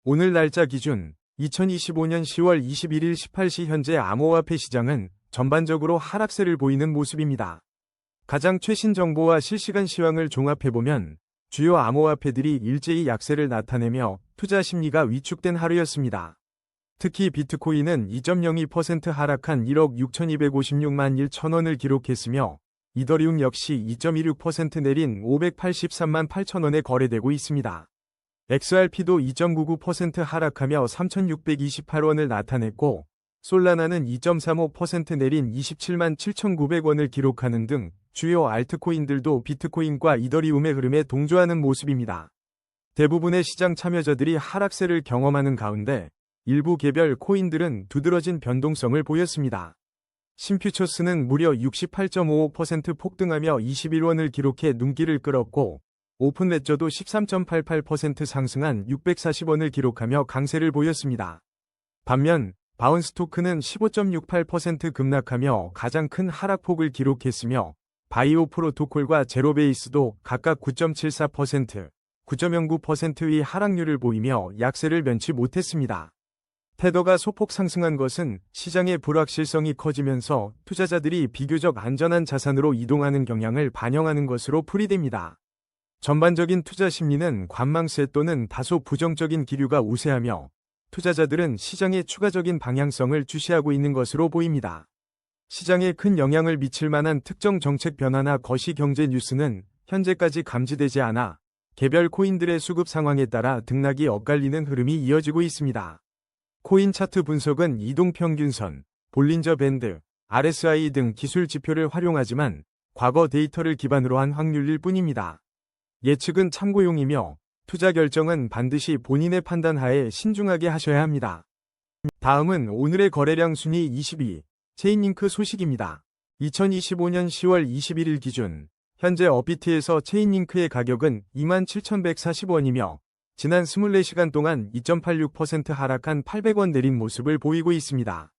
오늘 날짜 기준 2025년 10월 21일 18시 현재 암호화폐 시장은 전반적으로 하락세를 보이는 모습입니다. 가장 최신 정보와 실시간 시황을 종합해보면 주요 암호화폐들이 일제히 약세를 나타내며 투자 심리가 위축된 하루였습니다. 특히 비트코인은 2.02% 하락한 1억 6,256만 1천원을 기록했으며 이더리움 역시 2.26% 내린 583만 8천원에 거래되고 있습니다. XRP도 2.99% 하락하며 3,628원을 나타냈고 솔라나는 2.35% 내린 27만 7,900원을 기록하는 등 주요 알트코인들도 비트코인과 이더리움의 흐름에 동조하는 모습입니다. 대부분의 시장 참여자들이 하락세를 경험하는 가운데 일부 개별 코인들은 두드러진 변동성을 보였습니다. 신퓨처스는 무려 68.55% 폭등하며 21원을 기록해 눈길을 끌었고 오픈레저도 13.88% 상승한 640원을 기록하며 강세를 보였습니다. 반면 바운스토크는 15.68% 급락하며 가장 큰 하락폭을 기록했으며 바이오 프로토콜과 제로베이스도 각각 9.74%, 9.09%의 하락률을 보이며 약세를 면치 못했습니다. 테더가 소폭 상승한 것은 시장의 불확실성이 커지면서 투자자들이 비교적 안전한 자산으로 이동하는 경향을 반영하는 것으로 풀이됩니다. 전반적인 투자 심리는 관망세 또는 다소 부정적인 기류가 우세하며 투자자들은 시장의 추가적인 방향성을 주시하고 있는 것으로 보입니다. 시장에 큰 영향을 미칠 만한 특정 정책 변화나 거시경제 뉴스는 현재까지 감지되지 않아 개별 코인들의 수급 상황에 따라 등락이 엇갈리는 흐름이 이어지고 있습니다. 코인 차트 분석은 이동평균선, 볼린저 밴드, RSI 등 기술 지표를 활용하지만 과거 데이터를 기반으로 한 확률일 뿐입니다. 예측은 참고용이며 투자 결정은 반드시 본인의 판단하에 신중하게 하셔야 합니다. 다음은 오늘의 거래량 순위 22, 체인링크 소식입니다. 2025년 10월 21일 기준 현재 업비트에서 체인링크의 가격은 27,140원이며 지난 24시간 동안 2.86% 하락한 800원 내린 모습을 보이고 있습니다.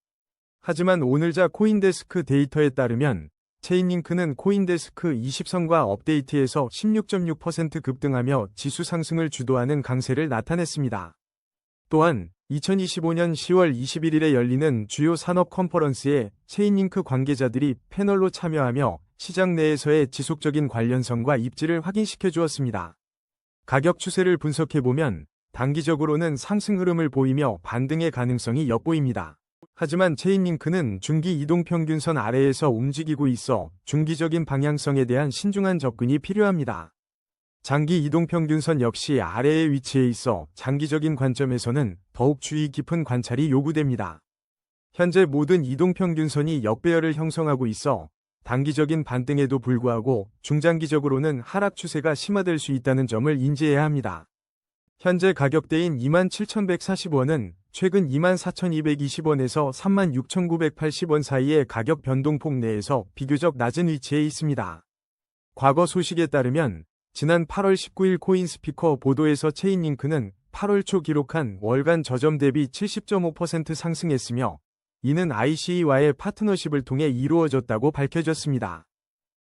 하지만 오늘자 코인데스크 데이터에 따르면 체인링크는 코인데스크 20선과 업데이트에서 16.6% 급등하며 지수 상승을 주도하는 강세를 나타냈습니다. 또한 2025년 10월 21일에 열리는 주요 산업 컨퍼런스에 체인링크 관계자들이 패널로 참여하며 시장 내에서의 지속적인 관련성과 입지를 확인시켜 주었습니다. 가격 추세를 분석해보면 단기적으로는 상승 흐름을 보이며 반등의 가능성이 엿보입니다. 하지만 체인링크는 중기 이동평균선 아래에서 움직이고 있어 중기적인 방향성에 대한 신중한 접근이 필요합니다. 장기 이동평균선 역시 아래에 위치해 있어 장기적인 관점에서는 더욱 주의 깊은 관찰이 요구됩니다. 현재 모든 이동평균선이 역배열을 형성하고 있어 단기적인 반등에도 불구하고 중장기적으로는 하락 추세가 심화될 수 있다는 점을 인지해야 합니다. 현재 가격대인 27,140원은 최근 24,220원에서 36,980원 사이의 가격 변동폭 내에서 비교적 낮은 위치에 있습니다. 과거 소식에 따르면 지난 8월 19일 코인스피커 보도에서 체인링크는 8월 초 기록한 월간 저점 대비 70.5% 상승했으며 이는 ICE와의 파트너십을 통해 이루어졌다고 밝혀졌습니다.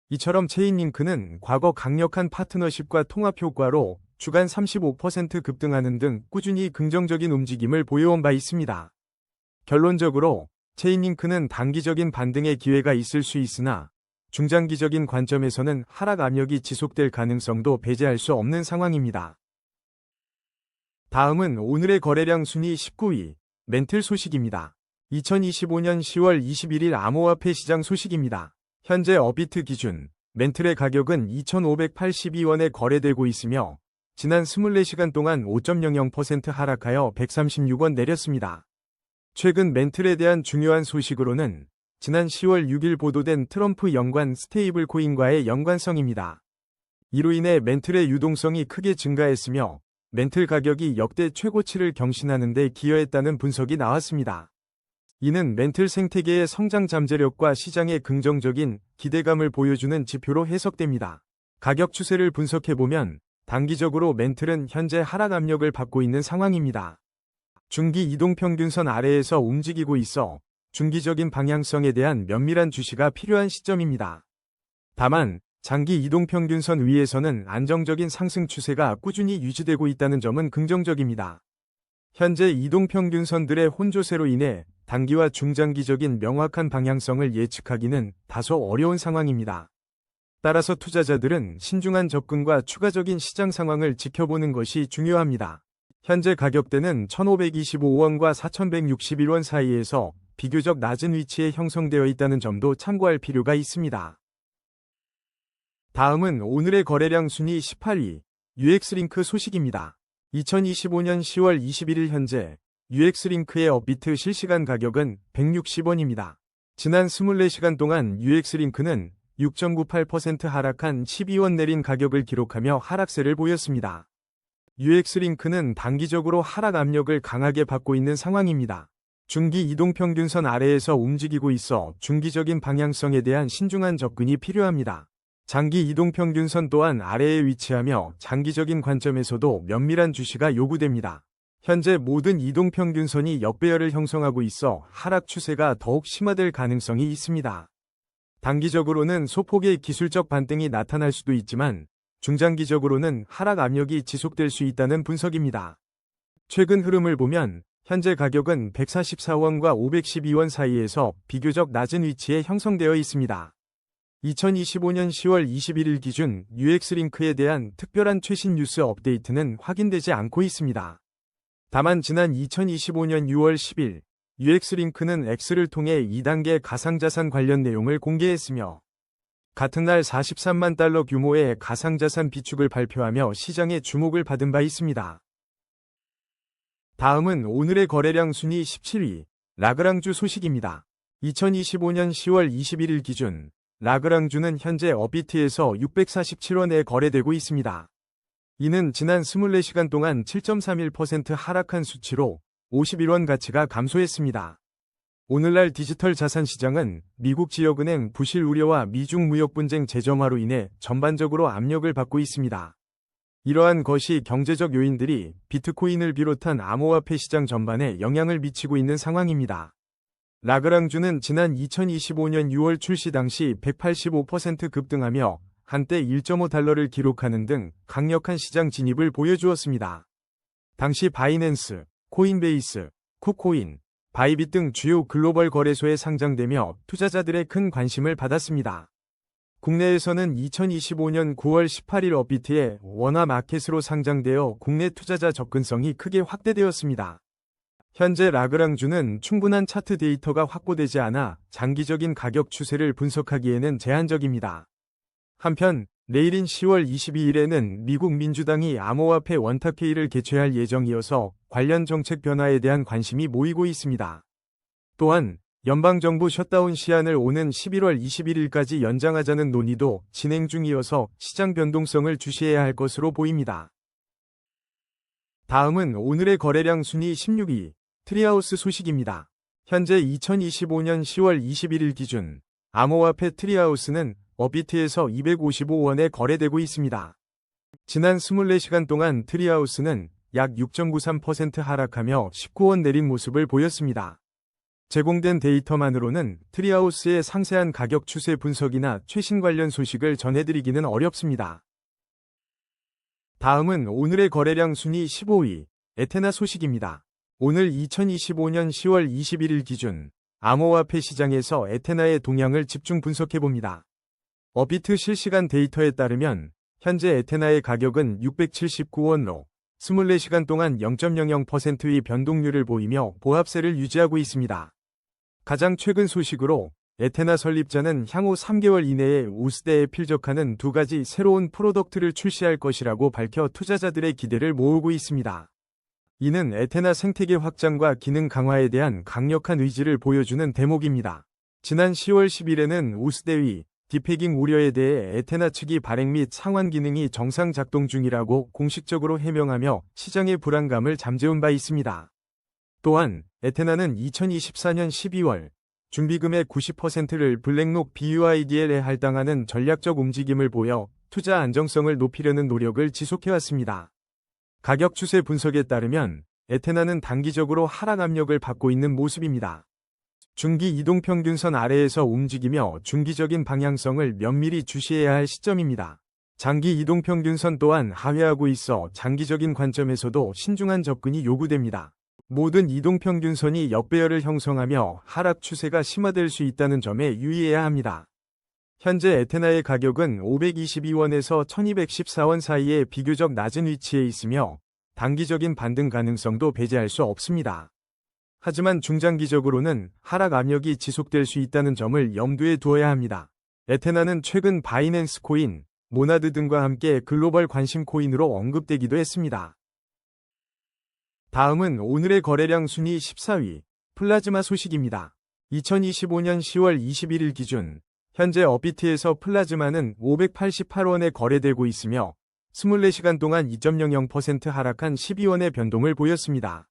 이처럼 체인링크는 과거 강력한 파트너십과 통합 효과로 주간 35% 급등하는 등 꾸준히 긍정적인 움직임을 보여온 바 있습니다. 결론적으로 체인링크는 단기적인 반등의 기회가 있을 수 있으나 중장기적인 관점에서는 하락 압력이 지속될 가능성도 배제할 수 없는 상황입니다. 다음은 오늘의 거래량 순위 19위, 멘틀 소식입니다. 2025년 10월 21일 암호화폐 시장 소식입니다. 현재 업비트 기준 멘틀의 가격은 2,582원에 거래되고 있으며 지난 24시간 동안 5.00% 하락하여 136원 내렸습니다. 최근 멘틀에 대한 중요한 소식으로는 지난 10월 6일 보도된 트럼프 연관 스테이블 코인과의 연관성입니다. 이로 인해 멘틀의 유동성이 크게 증가했으며 멘틀 가격이 역대 최고치를 경신하는 데 기여했다는 분석이 나왔습니다. 이는 멘틀 생태계의 성장 잠재력과 시장의 긍정적인 기대감을 보여주는 지표로 해석됩니다. 가격 추세를 분석해보면 단기적으로 멘틀은 현재 하락 압력을 받고 있는 상황입니다. 중기 이동평균선 아래에서 움직이고 있어 중기적인 방향성에 대한 면밀한 주시가 필요한 시점입니다. 다만 장기 이동평균선 위에서는 안정적인 상승 추세가 꾸준히 유지되고 있다는 점은 긍정적입니다. 현재 이동평균선들의 혼조세로 인해 단기와 중장기적인 명확한 방향성을 예측하기는 다소 어려운 상황입니다. 따라서 투자자들은 신중한 접근과 추가적인 시장 상황을 지켜보는 것이 중요합니다. 현재 가격대는 1,525원과 4,161원 사이에서 비교적 낮은 위치에 형성되어 있다는 점도 참고할 필요가 있습니다. 다음은 오늘의 거래량 순위 18위, UX링크 소식입니다. 2025년 10월 21일 현재 UX링크의 업비트 실시간 가격은 160원입니다. 지난 24시간 동안 UX링크는 6.98% 하락한 12원 내린 가격을 기록하며 하락세를 보였습니다. UX링크는 단기적으로 하락 압력을 강하게 받고 있는 상황입니다. 중기 이동평균선 아래에서 움직이고 있어 중기적인 방향성에 대한 신중한 접근이 필요합니다. 장기 이동평균선 또한 아래에 위치하며 장기적인 관점에서도 면밀한 주시가 요구됩니다. 현재 모든 이동평균선이 역배열을 형성하고 있어 하락 추세가 더욱 심화될 가능성이 있습니다. 단기적으로는 소폭의 기술적 반등이 나타날 수도 있지만 중장기적으로는 하락 압력이 지속될 수 있다는 분석입니다. 최근 흐름을 보면 현재 가격은 144원과 512원 사이에서 비교적 낮은 위치에 형성되어 있습니다. 2025년 10월 21일 기준 UX링크에 대한 특별한 최신 뉴스 업데이트는 확인되지 않고 있습니다. 다만 지난 2025년 6월 10일 UX링크는 X를 통해 2단계 가상자산 관련 내용을 공개했으며 같은 날 43만 달러 규모의 가상자산 비축을 발표하며 시장의 주목을 받은 바 있습니다. 다음은 오늘의 거래량 순위 17위, 라그랑주 소식입니다. 2025년 10월 21일 기준 라그랑주는 현재 업비트에서 647원에 거래되고 있습니다. 이는 지난 24시간 동안 7.31% 하락한 수치로 51원 가치가 감소했습니다. 오늘날 디지털 자산 시장은 미국 지역은행 부실 우려와 미중 무역 분쟁 재점화로 인해 전반적으로 압력을 받고 있습니다. 이러한 것이 경제적 요인들이 비트코인을 비롯한 암호화폐 시장 전반에 영향을 미치고 있는 상황입니다. 라그랑주는 지난 2025년 6월 출시 당시 185% 급등하며 한때 1.5달러를 기록하는 등 강력한 시장 진입을 보여주었습니다. 당시 바이낸스, 코인베이스, 쿠코인, 바이빗 등 주요 글로벌 거래소에 상장되며 투자자들의 큰 관심을 받았습니다. 국내에서는 2025년 9월 18일 업비트에 원화 마켓으로 상장되어 국내 투자자 접근성이 크게 확대되었습니다. 현재 라그랑주는 충분한 차트 데이터가 확보되지 않아 장기적인 가격 추세를 분석하기에는 제한적입니다. 한편 내일인 10월 22일에는 미국 민주당이 암호화폐 원탁회의를 개최할 예정이어서 관련 정책 변화에 대한 관심이 모이고 있습니다. 또한 연방정부 셧다운 시한을 오는 11월 21일까지 연장하자는 논의도 진행 중이어서 시장 변동성을 주시해야 할 것으로 보입니다. 다음은 오늘의 거래량 순위 16위, 트리하우스 소식입니다. 현재 2025년 10월 21일 기준 암호화폐 트리하우스는 업비트에서 255원에 거래되고 있습니다. 지난 24시간 동안 트리하우스는 약 6.93% 하락하며 19원 내린 모습을 보였습니다. 제공된 데이터만으로는 트리하우스의 상세한 가격 추세 분석이나 최신 관련 소식을 전해드리기는 어렵습니다. 다음은 오늘의 거래량 순위 15위, 에테나 소식입니다. 오늘 2025년 10월 21일 기준 암호화폐 시장에서 에테나의 동향을 집중 분석해봅니다. 업비트 실시간 데이터에 따르면 현재 에테나의 가격은 679원로 24시간 동안 0.00%의 변동률을 보이며 보합세를 유지하고 있습니다. 가장 최근 소식으로 에테나 설립자는 향후 3개월 이내에 우스대에 필적하는 두 가지 새로운 프로덕트를 출시할 것이라고 밝혀 투자자들의 기대를 모으고 있습니다. 이는 에테나 생태계 확장과 기능 강화에 대한 강력한 의지를 보여주는 대목입니다. 지난 10월 10일에는 우스대의 디패깅 우려에 대해 에테나 측이 발행 및 상환 기능이 정상 작동 중이라고 공식적으로 해명하며 시장의 불안감을 잠재운 바 있습니다. 또한 에테나는 2024년 12월 준비금의 90%를 블랙록 BUIDL에 할당하는 전략적 움직임을 보여 투자 안정성을 높이려는 노력을 지속해왔습니다. 가격 추세 분석에 따르면 에테나는 단기적으로 하락 압력을 받고 있는 모습입니다. 중기 이동평균선 아래에서 움직이며 중기적인 방향성을 면밀히 주시해야 할 시점입니다. 장기 이동평균선 또한 하회하고 있어 장기적인 관점에서도 신중한 접근이 요구됩니다. 모든 이동평균선이 역배열을 형성하며 하락 추세가 심화될 수 있다는 점에 유의해야 합니다. 현재 에테나의 가격은 522원에서 1214원 사이에 비교적 낮은 위치에 있으며 단기적인 반등 가능성도 배제할 수 없습니다. 하지만 중장기적으로는 하락 압력이 지속될 수 있다는 점을 염두에 두어야 합니다. 에테나는 최근 바이낸스 코인, 모나드 등과 함께 글로벌 관심 코인으로 언급되기도 했습니다. 다음은 오늘의 거래량 순위 14위, 플라즈마 소식입니다. 2025년 10월 21일 기준, 현재 업비트에서 플라즈마는 588원에 거래되고 있으며 24시간 동안 2.00% 하락한 12원의 변동을 보였습니다.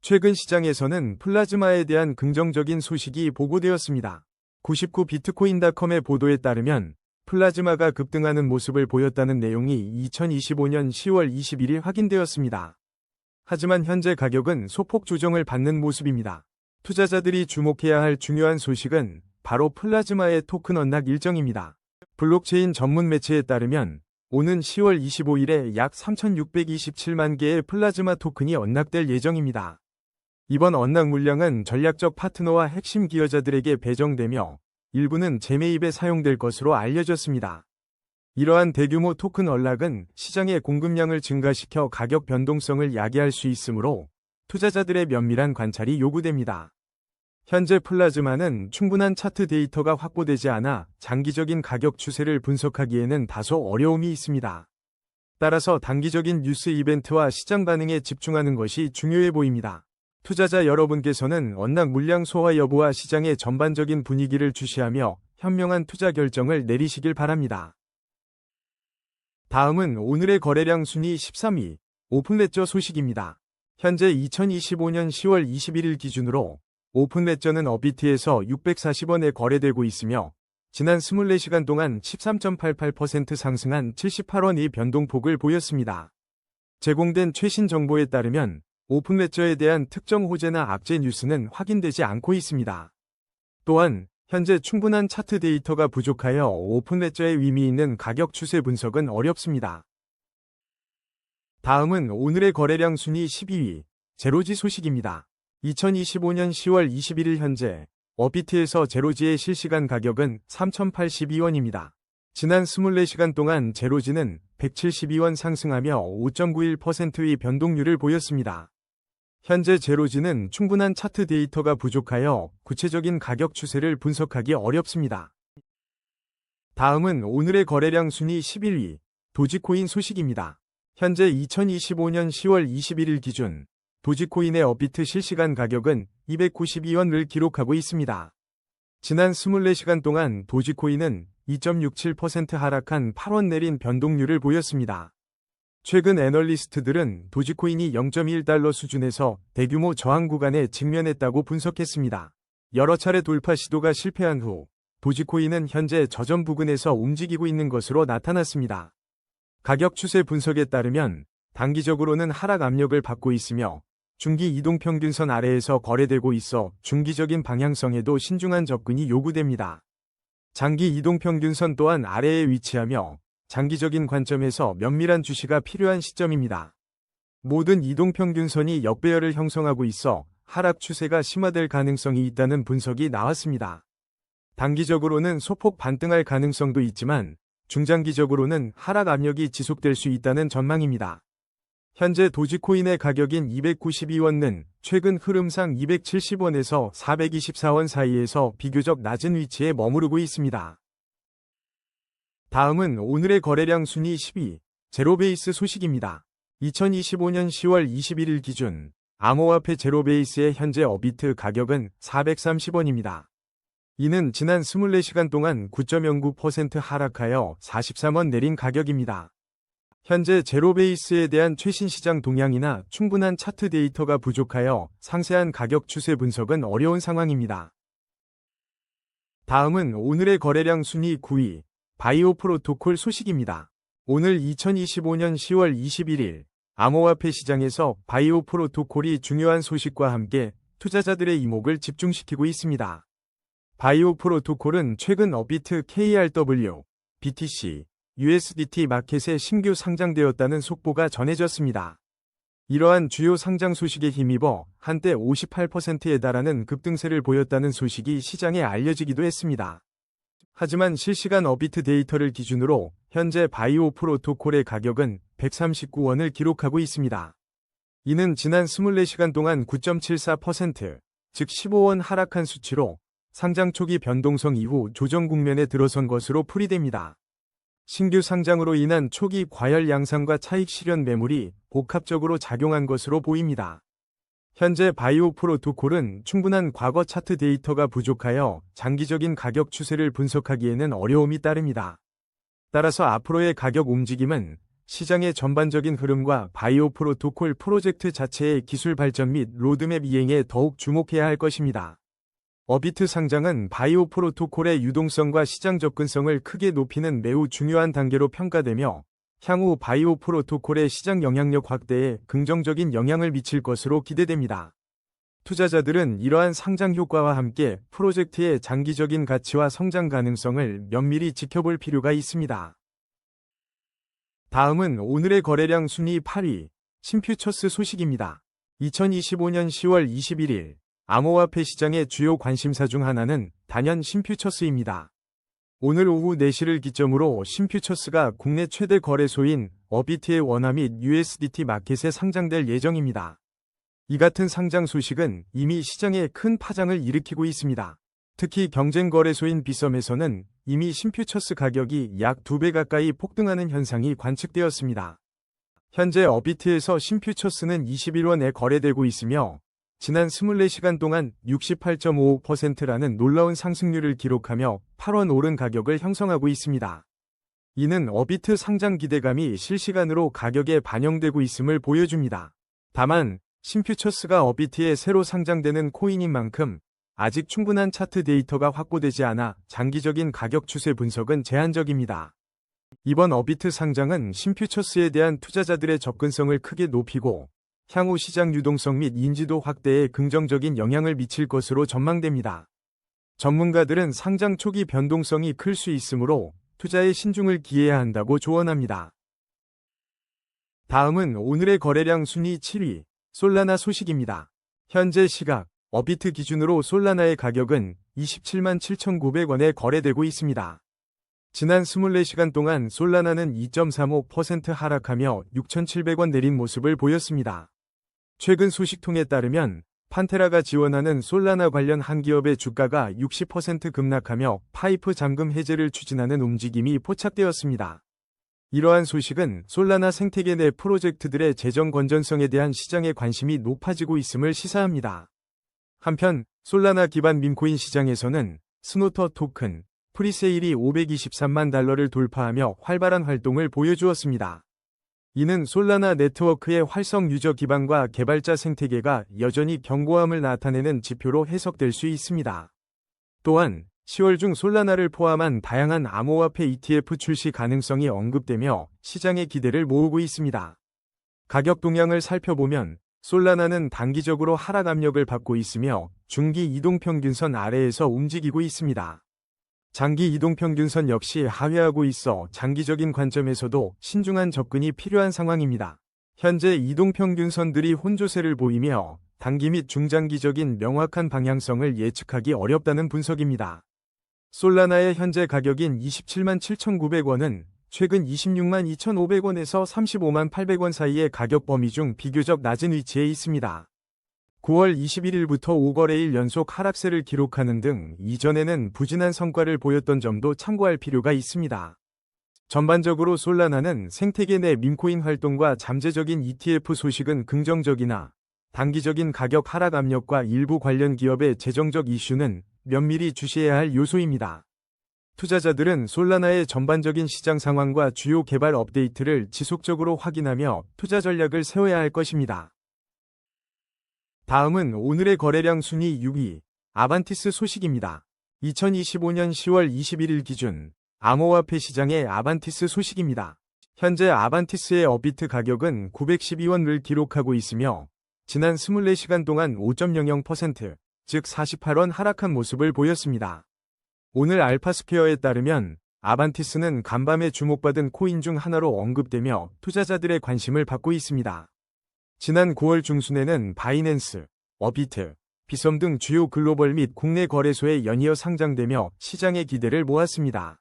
최근 시장에서는 플라즈마에 대한 긍정적인 소식이 보고되었습니다. 99비트코인닷컴의 보도에 따르면 플라즈마가 급등하는 모습을 보였다는 내용이 2025년 10월 21일 확인되었습니다. 하지만 현재 가격은 소폭 조정을 받는 모습입니다. 투자자들이 주목해야 할 중요한 소식은 바로 플라즈마의 토큰 언락 일정입니다. 블록체인 전문 매체에 따르면 오는 10월 25일에 약 3,627만 개의 플라즈마 토큰이 언락될 예정입니다. 이번 언락 물량은 전략적 파트너와 핵심 기여자들에게 배정되며 일부는 재매입에 사용될 것으로 알려졌습니다. 이러한 대규모 토큰 언락은 시장의 공급량을 증가시켜 가격 변동성을 야기할 수 있으므로 투자자들의 면밀한 관찰이 요구됩니다. 현재 플라즈마는 충분한 차트 데이터가 확보되지 않아 장기적인 가격 추세를 분석하기에는 다소 어려움이 있습니다. 따라서 단기적인 뉴스 이벤트와 시장 반응에 집중하는 것이 중요해 보입니다. 투자자 여러분께서는 언락 물량 소화 여부와 시장의 전반적인 분위기를 주시하며 현명한 투자 결정을 내리시길 바랍니다. 다음은 오늘의 거래량 순위 13위, 오픈레저 소식입니다. 현재 2025년 10월 21일 기준으로 오픈레저는 업비트에서 640원에 거래되고 있으며 지난 24시간 동안 13.88% 상승한 78원의 변동폭을 보였습니다. 제공된 최신 정보에 따르면 오픈레저에 대한 특정 호재나 악재 뉴스는 확인되지 않고 있습니다. 또한 현재 충분한 차트 데이터가 부족하여 오픈레저의 의미 있는 가격 추세 분석은 어렵습니다. 다음은 오늘의 거래량 순위 12위, 제로지 소식입니다. 2025년 10월 21일 현재 업비트에서 제로지의 실시간 가격은 3,082원입니다. 지난 24시간 동안 제로지는 172원 상승하며 5.91%의 변동률을 보였습니다. 현재 제로지는 충분한 차트 데이터가 부족하여 구체적인 가격 추세를 분석하기 어렵습니다. 다음은 오늘의 거래량 순위 11위, 도지코인 소식입니다. 현재 2025년 10월 21일 기준 도지코인의 업비트 실시간 가격은 292원을 기록하고 있습니다. 지난 24시간 동안 도지코인은 2.67% 하락한 8원 내린 변동률을 보였습니다. 최근 애널리스트들은 도지코인이 0.1달러 수준에서 대규모 저항 구간에 직면했다고 분석했습니다. 여러 차례 돌파 시도가 실패한 후 도지코인은 현재 저점 부근에서 움직이고 있는 것으로 나타났습니다. 가격 추세 분석에 따르면 단기적으로는 하락 압력을 받고 있으며 중기 이동평균선 아래에서 거래되고 있어 중기적인 방향성에도 신중한 접근이 요구됩니다. 장기 이동평균선 또한 아래에 위치하며 장기적인 관점에서 면밀한 주시가 필요한 시점입니다. 모든 이동평균선이 역배열을 형성하고 있어 하락 추세가 심화될 가능성이 있다는 분석이 나왔습니다. 단기적으로는 소폭 반등할 가능성도 있지만 중장기적으로는 하락 압력이 지속될 수 있다는 전망입니다. 현재 도지코인의 가격인 292원은 최근 흐름상 270원에서 424원 사이에서 비교적 낮은 위치에 머무르고 있습니다. 다음은 오늘의 거래량 순위 10위, 제로베이스 소식입니다. 2025년 10월 21일 기준 암호화폐 제로베이스의 현재 업비트 가격은 430원입니다. 이는 지난 24시간 동안 9.09% 하락하여 43원 내린 가격입니다. 현재 제로베이스에 대한 최신 시장 동향이나 충분한 차트 데이터가 부족하여 상세한 가격 추세 분석은 어려운 상황입니다. 다음은 오늘의 거래량 순위 9위, 바이오 프로토콜 소식입니다. 오늘 2025년 10월 21일 암호화폐 시장에서 바이오 프로토콜이 중요한 소식과 함께 투자자들의 이목을 집중시키고 있습니다. 바이오 프로토콜은 최근 업비트 KRW, BTC, USDT 마켓에 신규 상장되었다는 속보가 전해졌습니다. 이러한 주요 상장 소식에 힘입어 한때 58%에 달하는 급등세를 보였다는 소식이 시장에 알려지기도 했습니다. 하지만 실시간 업비트 데이터를 기준으로 현재 바이오 프로토콜의 가격은 139원을 기록하고 있습니다. 이는 지난 24시간 동안 9.74%, 즉 15원 하락한 수치로 상장 초기 변동성 이후 조정 국면에 들어선 것으로 풀이됩니다. 신규 상장으로 인한 초기 과열 양상과 차익 실현 매물이 복합적으로 작용한 것으로 보입니다. 현재 바이오 프로토콜은 충분한 과거 차트 데이터가 부족하여 장기적인 가격 추세를 분석하기에는 어려움이 따릅니다. 따라서 앞으로의 가격 움직임은 시장의 전반적인 흐름과 바이오 프로토콜 프로젝트 자체의 기술 발전 및 로드맵 이행에 더욱 주목해야 할 것입니다. 업비트 상장은 바이오 프로토콜의 유동성과 시장 접근성을 크게 높이는 매우 중요한 단계로 평가되며 향후 바이오 프로토콜의 시장 영향력 확대에 긍정적인 영향을 미칠 것으로 기대됩니다. 투자자들은 이러한 상장 효과와 함께 프로젝트의 장기적인 가치와 성장 가능성을 면밀히 지켜볼 필요가 있습니다. 다음은 오늘의 거래량 순위 8위, 신퓨처스 소식입니다. 2025년 10월 21일 암호화폐 시장의 주요 관심사 중 하나는 단연 신퓨처스입니다. 오늘 오후 4시를 기점으로 신퓨처스가 국내 최대 거래소인 업비트의 원화 및 USDT 마켓에 상장될 예정입니다. 이 같은 상장 소식은 이미 시장에 큰 파장을 일으키고 있습니다. 특히 경쟁 거래소인 비썸에서는 이미 신퓨처스 가격이 약 2배 가까이 폭등하는 현상이 관측되었습니다. 현재 업비트에서 신퓨처스는 21원에 거래되고 있으며 지난 24시간 동안 68.55%라는 놀라운 상승률을 기록하며 8원 오른 가격을 형성하고 있습니다. 이는 업비트 상장 기대감이 실시간으로 가격에 반영되고 있음을 보여줍니다. 다만 신퓨처스가 업비트에 새로 상장되는 코인인 만큼 아직 충분한 차트 데이터가 확보되지 않아 장기적인 가격 추세 분석은 제한적입니다. 이번 업비트 상장은 신퓨처스에 대한 투자자들의 접근성을 크게 높이고 향후 시장 유동성 및 인지도 확대에 긍정적인 영향을 미칠 것으로 전망됩니다. 전문가들은 상장 초기 변동성이 클 수 있으므로 투자에 신중을 기해야 한다고 조언합니다. 다음은 오늘의 거래량 순위 7위, 솔라나 소식입니다. 현재 시각 업비트 기준으로 솔라나의 가격은 27만 7,900원에 거래되고 있습니다. 지난 24시간 동안 솔라나는 2.35% 하락하며 6,700원 내린 모습을 보였습니다. 최근 소식통에 따르면 판테라가 지원하는 솔라나 관련 한 기업의 주가가 60% 급락하며 파이프 잠금 해제를 추진하는 움직임이 포착되었습니다. 이러한 소식은 솔라나 생태계 내 프로젝트들의 재정 건전성에 대한 시장의 관심이 높아지고 있음을 시사합니다. 한편 솔라나 기반 밈코인 시장에서는 스노터 토큰, 프리세일이 523만 달러를 돌파하며 활발한 활동을 보여주었습니다. 이는 솔라나 네트워크의 활성 유저 기반과 개발자 생태계가 여전히 견고함을 나타내는 지표로 해석될 수 있습니다. 또한 10월 중 솔라나를 포함한 다양한 암호화폐 ETF 출시 가능성이 언급되며 시장의 기대를 모으고 있습니다. 가격 동향을 살펴보면 솔라나는 단기적으로 하락 압력을 받고 있으며 중기 이동평균선 아래에서 움직이고 있습니다. 장기 이동평균선 역시 하회하고 있어 장기적인 관점에서도 신중한 접근이 필요한 상황입니다. 현재 이동평균선들이 혼조세를 보이며 단기 및 중장기적인 명확한 방향성을 예측하기 어렵다는 분석입니다. 솔라나의 현재 가격인 27만 7,900원은 최근 26만 2,500원에서 35만 800원 사이의 가격 범위 중 비교적 낮은 위치에 있습니다. 9월 21일부터 5거래일 연속 하락세를 기록하는 등 이전에는 부진한 성과를 보였던 점도 참고할 필요가 있습니다. 전반적으로 솔라나는 생태계 내 밈코인 활동과 잠재적인 ETF 소식은 긍정적이나 단기적인 가격 하락 압력과 일부 관련 기업의 재정적 이슈는 면밀히 주시해야 할 요소입니다. 투자자들은 솔라나의 전반적인 시장 상황과 주요 개발 업데이트를 지속적으로 확인하며 투자 전략을 세워야 할 것입니다. 다음은 오늘의 거래량 순위 6위, 아반티스 소식입니다. 2025년 10월 21일 기준 암호화폐 시장의 아반티스 소식입니다. 현재 아반티스의 업비트 가격은 912원을 기록하고 있으며 지난 24시간 동안 5.00%, 즉 48원 하락한 모습을 보였습니다. 오늘 알파스퀘어에 따르면 아반티스는 간밤에 주목받은 코인 중 하나로 언급되며 투자자들의 관심을 받고 있습니다. 지난 9월 중순에는 바이낸스, 업비트, 비썸 등 주요 글로벌 및 국내 거래소에 연이어 상장되며 시장의 기대를 모았습니다.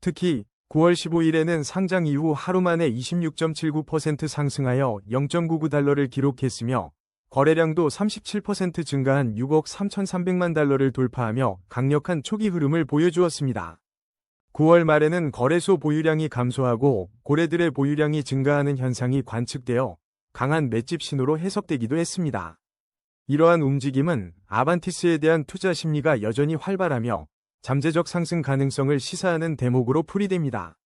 특히 9월 15일에는 상장 이후 하루 만에 26.79% 상승하여 0.99달러를 기록했으며 거래량도 37% 증가한 6억 3,300만 달러를 돌파하며 강력한 초기 흐름을 보여주었습니다. 9월 말에는 거래소 보유량이 감소하고 고래들의 보유량이 증가하는 현상이 관측되어 강한 맷집 신호로 해석되기도 했습니다. 이러한 움직임은 아반티스에 대한 투자 심리가 여전히 활발하며 잠재적 상승 가능성을 시사하는 대목으로 풀이됩니다.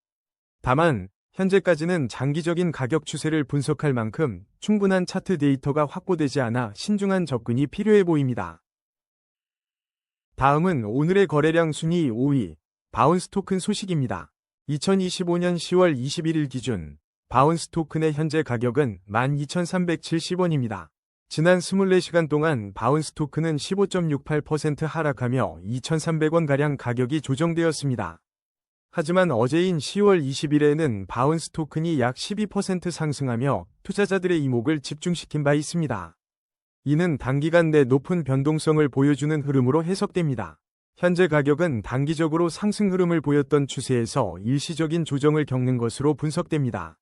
다만 현재까지는 장기적인 가격 추세를 분석할 만큼 충분한 차트 데이터가 확보되지 않아 신중한 접근이 필요해 보입니다. 다음은 오늘의 거래량 순위 5위, 바운스 토큰 소식입니다. 2025년 10월 21일 기준 바운스 토큰의 현재 가격은 12,370원입니다. 지난 24시간 동안 바운스 토큰은 15.68% 하락하며 2,300원가량 가격이 조정되었습니다. 하지만 어제인 10월 20일에는 바운스 토큰이 약 12% 상승하며 투자자들의 이목을 집중시킨 바 있습니다. 이는 단기간 내 높은 변동성을 보여주는 흐름으로 해석됩니다. 현재 가격은 단기적으로 상승 흐름을 보였던 추세에서 일시적인 조정을 겪는 것으로 분석됩니다.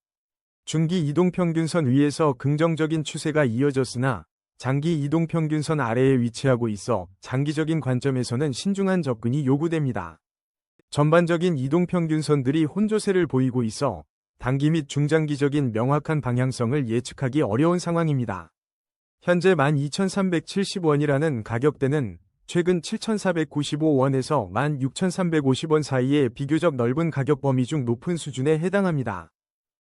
중기 이동평균선 위에서 긍정적인 추세가 이어졌으나 장기 이동평균선 아래에 위치하고 있어 장기적인 관점에서는 신중한 접근이 요구됩니다. 전반적인 이동평균선들이 혼조세를 보이고 있어 단기 및 중장기적인 명확한 방향성을 예측하기 어려운 상황입니다. 현재 12,370원이라는 가격대는 최근 7,495원에서 16,350원 사이의 비교적 넓은 가격 범위 중 높은 수준에 해당합니다.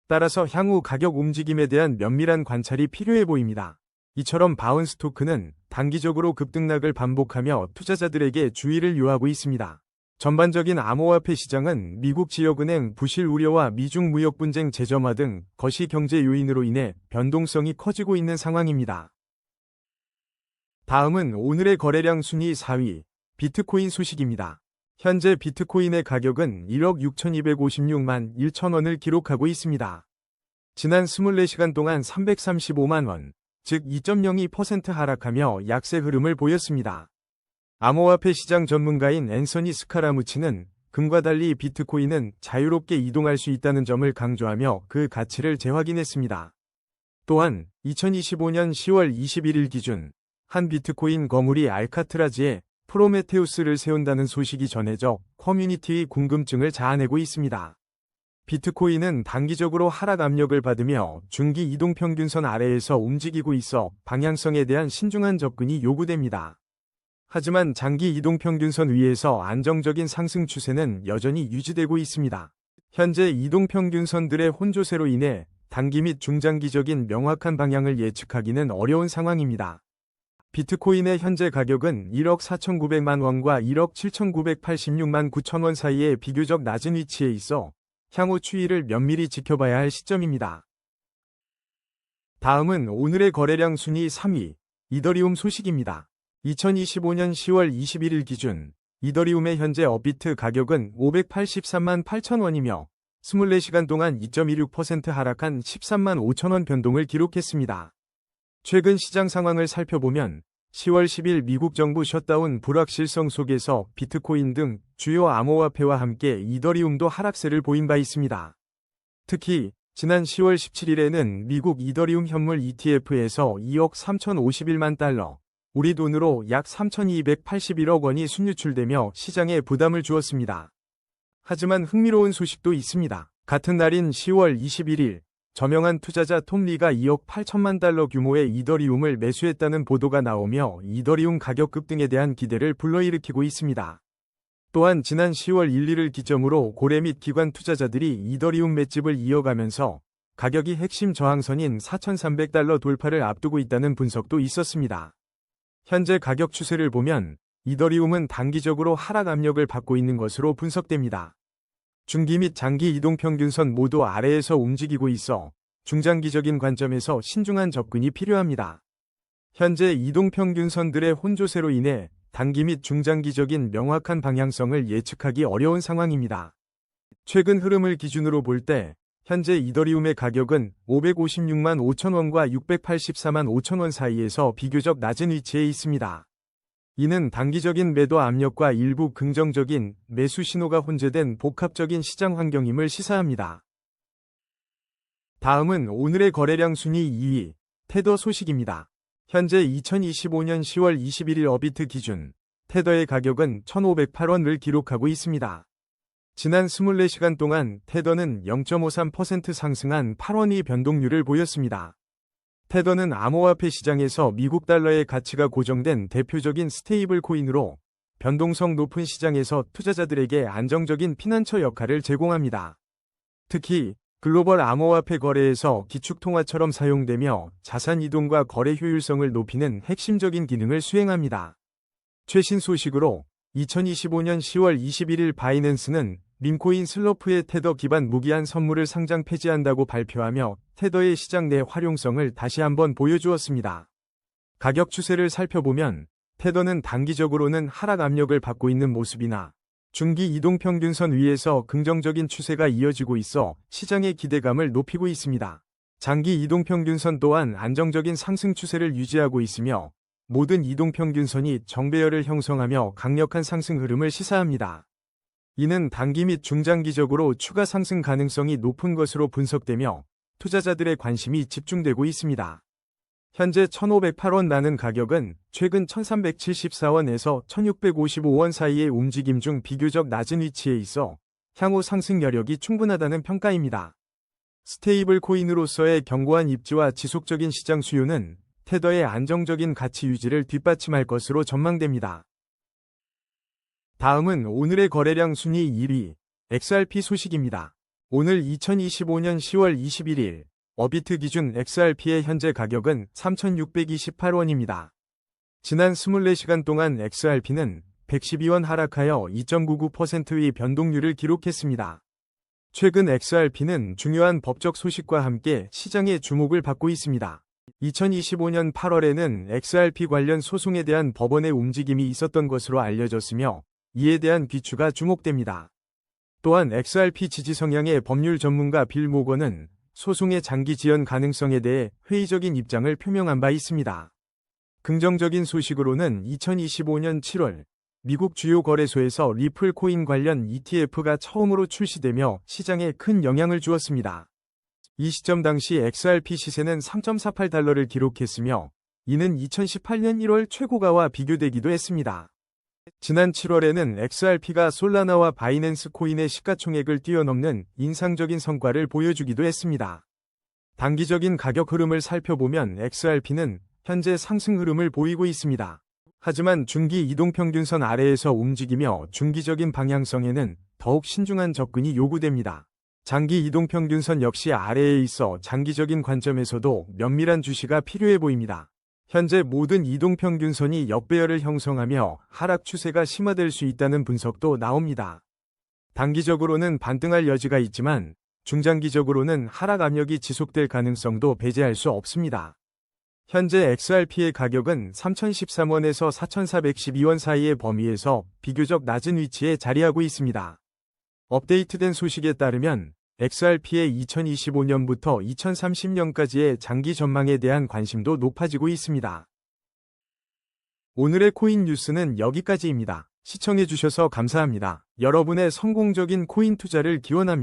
따라서 향후 가격 움직임에 대한 면밀한 관찰이 필요해 보입니다. 이처럼 바운스 토큰은 단기적으로 급등락을 반복하며 투자자들에게 주의를 요하고 있습니다. 전반적인 암호화폐 시장은 미국 지역은행 부실 우려와 미중 무역 분쟁 재점화 등 거시 경제 요인으로 인해 변동성이 커지고 있는 상황입니다. 다음은 오늘의 거래량 순위 4위, 비트코인 소식입니다. 현재 비트코인의 가격은 1억 6,256만 1천원을 기록하고 있습니다. 지난 24시간 동안 335만원, 즉 2.02% 하락하며 약세 흐름을 보였습니다. 암호화폐 시장 전문가인 앤서니 스카라무치는 금과 달리 비트코인은 자유롭게 이동할 수 있다는 점을 강조하며 그 가치를 재확인했습니다. 또한 2025년 10월 21일 기준 한 비트코인 거물이 알카트라즈에 프로메테우스를 세운다는 소식이 전해져 커뮤니티의 궁금증을 자아내고 있습니다. 비트코인은 단기적으로 하락 압력을 받으며 중기 이동평균선 아래에서 움직이고 있어 방향성에 대한 신중한 접근이 요구됩니다. 하지만 장기 이동평균선 위에서 안정적인 상승 추세는 여전히 유지되고 있습니다. 현재 이동평균선들의 혼조세로 인해 단기 및 중장기적인 명확한 방향을 예측하기는 어려운 상황입니다. 비트코인의 현재 가격은 1억 4,900만 원과 1억 7,986만 9천원 사이의 비교적 낮은 위치에 있어 향후 추이를 면밀히 지켜봐야 할 시점입니다. 다음은 오늘의 거래량 순위 3위, 이더리움 소식입니다. 2025년 10월 21일 기준 이더리움의 현재 업비트 가격은 583만 8천원이며 24시간 동안 2.26% 하락한 13만 5천원 변동을 기록했습니다. 최근 시장 상황을 살펴보면 10월 10일 미국 정부 셧다운 불확실성 속에서 비트코인 등 주요 암호화폐와 함께 이더리움도 하락세를 보인 바 있습니다. 특히 지난 10월 17일에는 미국 이더리움 현물 ETF에서 2억 3,051만 달러, 우리 돈으로 약 3,281억 원이 순유출되며 시장에 부담을 주었습니다. 하지만 흥미로운 소식도 있습니다. 같은 날인 10월 21일 저명한 투자자 톰 리가 2억 8천만 달러 규모의 이더리움을 매수했다는 보도가 나오며 이더리움 가격 급등에 대한 기대를 불러일으키고 있습니다. 또한 지난 10월 1일을 기점으로 고래 및 기관 투자자들이 이더리움 맷집을 이어가면서 가격이 핵심 저항선인 4,300달러 돌파를 앞두고 있다는 분석도 있었습니다. 현재 가격 추세를 보면 이더리움은 단기적으로 하락 압력을 받고 있는 것으로 분석됩니다. 중기 및 장기 이동평균선 모두 아래에서 움직이고 있어 중장기적인 관점에서 신중한 접근이 필요합니다. 현재 이동평균선들의 혼조세로 인해 단기 및 중장기적인 명확한 방향성을 예측하기 어려운 상황입니다. 최근 흐름을 기준으로 볼 때 현재 이더리움의 가격은 556만 5천원과 684만 5천원 사이에서 비교적 낮은 위치에 있습니다. 이는 단기적인 매도 압력과 일부 긍정적인 매수 신호가 혼재된 복합적인 시장 환경임을 시사합니다. 다음은 오늘의 거래량 순위 2위, 테더 소식입니다. 현재 2025년 10월 21일 어비트 기준 테더의 가격은 1,508원을 기록하고 있습니다. 지난 24시간 동안 테더는 0.53% 상승한 8원의 변동률을 보였습니다. 테더는 암호화폐 시장에서 미국 달러의 가치가 고정된 대표적인 스테이블 코인으로 변동성 높은 시장에서 투자자들에게 안정적인 피난처 역할을 제공합니다. 특히 글로벌 암호화폐 거래에서 기축통화처럼 사용되며 자산 이동과 거래 효율성을 높이는 핵심적인 기능을 수행합니다. 최신 소식으로 2025년 10월 21일 바이낸스는 밈코인 슬러프의 테더 기반 무기한 선물을 상장 폐지한다고 발표하며 테더의 시장 내 활용성을 다시 한번 보여주었습니다. 가격 추세를 살펴보면 테더는 단기적으로는 하락 압력을 받고 있는 모습이나 중기 이동평균선 위에서 긍정적인 추세가 이어지고 있어 시장의 기대감을 높이고 있습니다. 장기 이동평균선 또한 안정적인 상승 추세를 유지하고 있으며 모든 이동평균선이 정배열을 형성하며 강력한 상승 흐름을 시사합니다. 이는 단기 및 중장기적으로 추가 상승 가능성이 높은 것으로 분석되며 투자자들의 관심이 집중되고 있습니다. 현재 1,508원 나는 가격은 최근 1,374원에서 1,655원 사이의 움직임 중 비교적 낮은 위치에 있어 향후 상승 여력이 충분하다는 평가입니다. 스테이블 코인으로서의 견고한 입지와 지속적인 시장 수요는 테더의 안정적인 가치 유지를 뒷받침할 것으로 전망됩니다. 다음은 오늘의 거래량 순위 1위, XRP 소식입니다. 오늘 2025년 10월 21일 어비트 기준 XRP의 현재 가격은 3,628원입니다. 지난 24시간 동안 XRP는 112원 하락하여 2.99%의 변동률을 기록했습니다. 최근 XRP는 중요한 법적 소식과 함께 시장의 주목을 받고 있습니다. 2025년 8월에는 XRP 관련 소송에 대한 법원의 움직임이 있었던 것으로 알려졌으며 이에 대한 귀추가 주목됩니다. 또한 XRP 지지 성향의 법률 전문가 빌 모건은 소송의 장기 지연 가능성에 대해 회의적인 입장을 표명한 바 있습니다. 긍정적인 소식으로는 2025년 7월 미국 주요 거래소에서 리플 코인 관련 ETF가 처음으로 출시되며 시장에 큰 영향을 주었습니다. 이 시점 당시 XRP 시세는 3.48달러를 기록했으며 이는 2018년 1월 최고가와 비교되기도 했습니다. 지난 7월에는 XRP가 솔라나와 바이낸스 코인의 시가총액을 뛰어넘는 인상적인 성과를 보여주기도 했습니다. 단기적인 가격 흐름을 살펴보면 XRP는 현재 상승 흐름을 보이고 있습니다. 하지만 중기 이동평균선 아래에서 움직이며 중기적인 방향성에는 더욱 신중한 접근이 요구됩니다. 장기 이동평균선 역시 아래에 있어 장기적인 관점에서도 면밀한 주시가 필요해 보입니다. 현재 모든 이동평균선이 역배열을 형성하며 하락 추세가 심화될 수 있다는 분석도 나옵니다. 단기적으로는 반등할 여지가 있지만 중장기적으로는 하락 압력이 지속될 가능성도 배제할 수 없습니다. 현재 XRP의 가격은 3,013원에서 4,412원 사이의 범위에서 비교적 낮은 위치에 자리하고 있습니다. 업데이트된 소식에 따르면 XRP의 2025년부터 2030년까지의 장기 전망에 대한 관심도 높아지고 있습니다. 오늘의 코인 뉴스는 여기까지입니다. 시청해주셔서 감사합니다. 여러분의 성공적인 코인 투자를 기원합니다.